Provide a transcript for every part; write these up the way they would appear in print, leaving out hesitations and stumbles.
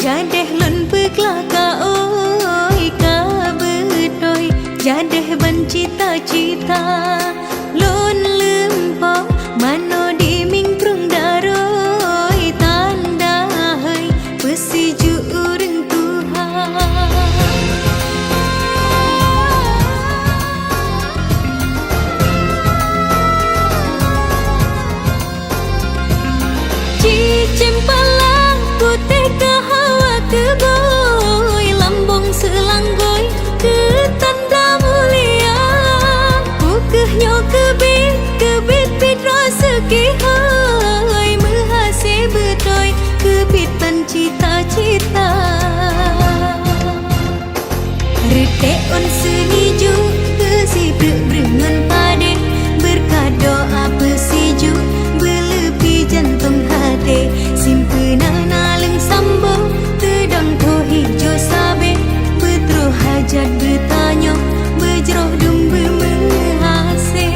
Jadeh lun peklaka oi ka betoi jadeh ban cita-cita lun lempo mano di mingkrung daroi tanda hai pesiju urang Tuhan cicim palang putih ke hawa keboy lambung selanggoy ke tanda mulia bukehnya kebit pit rasa kihai mahase betoi kebitan cita-cita retek on seniju ke si berengan pade berkat doa pesiju belepi jantung hati simpenan aleng sambung tedang to hijau sabe betro hajat bertanya bejroh dumbe menghase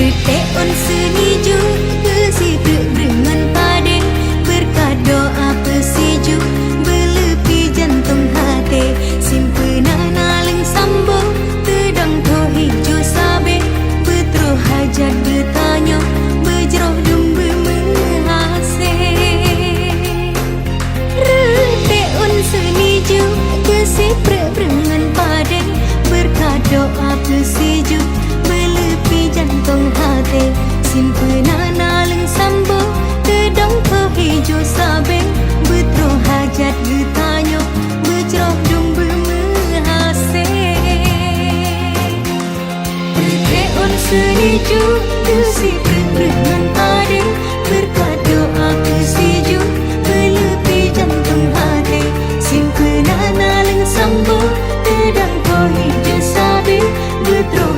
retek on seniju ke si berengan pade berkat doa pesiju belepi jantung hati simpenan aleng sambung tedang to hijau sabe betro hajat bertanya bejroh dumbe menghase retek on seniju ke si berengan pade berkat doa pesiju jantung hati simpenan aleng sambung tedang ke hijau sabe betro hajat bertanya bejroh dumbe menghase retek on seniju ke si berengan pade berkat doa pesiju belepi jantung hati simpenan aleng sambung tedang ke hijau sabe betro